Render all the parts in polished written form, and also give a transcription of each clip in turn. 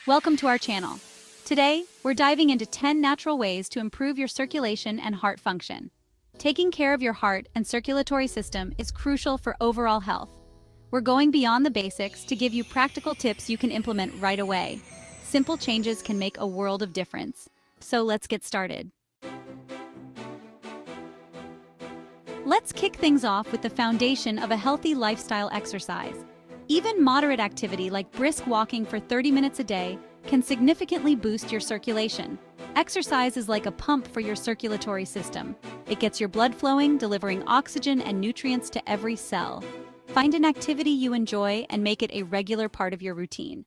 Welcome to our channel. Today, we're diving into 10 natural ways to improve your circulation and heart function. Taking care of your heart and circulatory system is crucial for overall health. We're going beyond the basics to give you practical tips you can implement right away. Simple changes can make a world of difference. So let's get started. Let's kick things off with the foundation of a healthy lifestyle exercise. Even moderate activity like brisk walking for 30 minutes a day can significantly boost your circulation. Exercise is like a pump for your circulatory system. It gets your blood flowing, delivering oxygen and nutrients to every cell. Find an activity you enjoy and make it a regular part of your routine.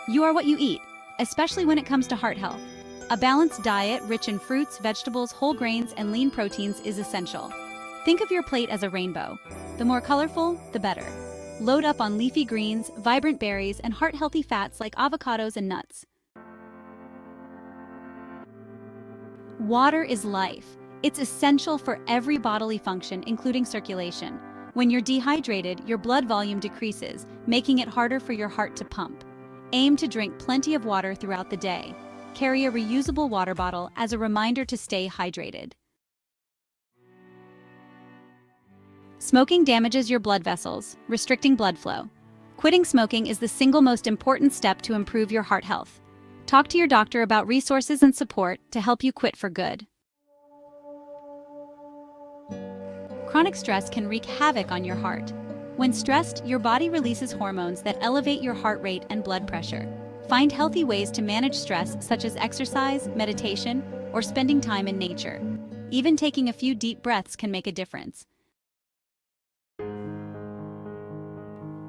You are what you eat, especially when it comes to heart health. A balanced diet rich in fruits, vegetables, whole grains, and lean proteins is essential. Think of your plate as a rainbow. The more colorful, the better. Load up on leafy greens, vibrant berries, and heart-healthy fats like avocados and nuts. Water is life. It's essential for every bodily function, including circulation. When you're dehydrated, your blood volume decreases, making it harder for your heart to pump. Aim to drink plenty of water throughout the day. Carry a reusable water bottle as a reminder to stay hydrated. Smoking damages your blood vessels, restricting blood flow. Quitting smoking is the single most important step to improve your heart health. Talk to your doctor about resources and support to help you quit for good. Chronic stress can wreak havoc on your heart. When stressed, your body releases hormones that elevate your heart rate and blood pressure. Find healthy ways to manage stress, such as exercise, meditation, or spending time in nature. Even taking a few deep breaths can make a difference.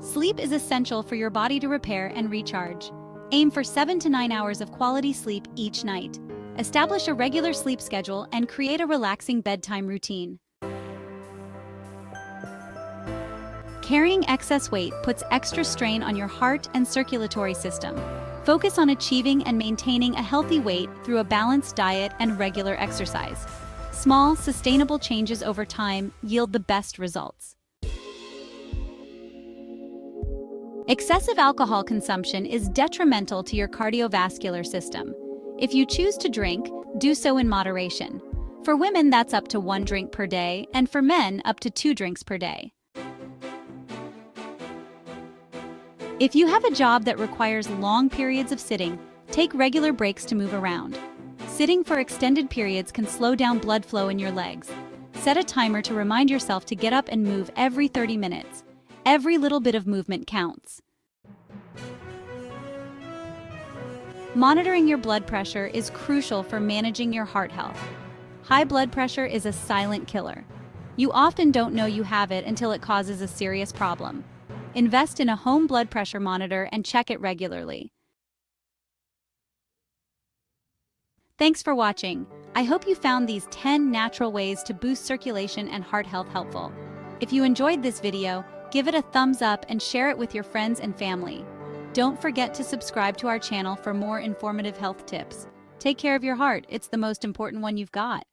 Sleep is essential for your body to repair and recharge. Aim for 7 to 9 hours of quality sleep each night. Establish a regular sleep schedule and create a relaxing bedtime routine. Carrying excess weight puts extra strain on your heart and circulatory system. Focus on achieving and maintaining a healthy weight through a balanced diet and regular exercise. Small, sustainable changes over time yield the best results. Excessive alcohol consumption is detrimental to your cardiovascular system. If you choose to drink, do so in moderation. For women, that's up to 1 drink per day, and for men, up to 2 drinks per day. If you have a job that requires long periods of sitting, take regular breaks to move around. Sitting for extended periods can slow down blood flow in your legs. Set a timer to remind yourself to get up and move every 30 minutes. Every little bit of movement counts. Monitoring your blood pressure is crucial for managing your heart health. High blood pressure is a silent killer. You often don't know you have it until it causes a serious problem. Invest in a home blood pressure monitor and check it regularly. Thanks for watching. I hope you found these 10 natural ways to boost circulation and heart health helpful. If you enjoyed this video, give it a thumbs up and share it with your friends and family. Don't forget to subscribe to our channel for more informative health tips. Take care of your heart. It's the most important one you've got.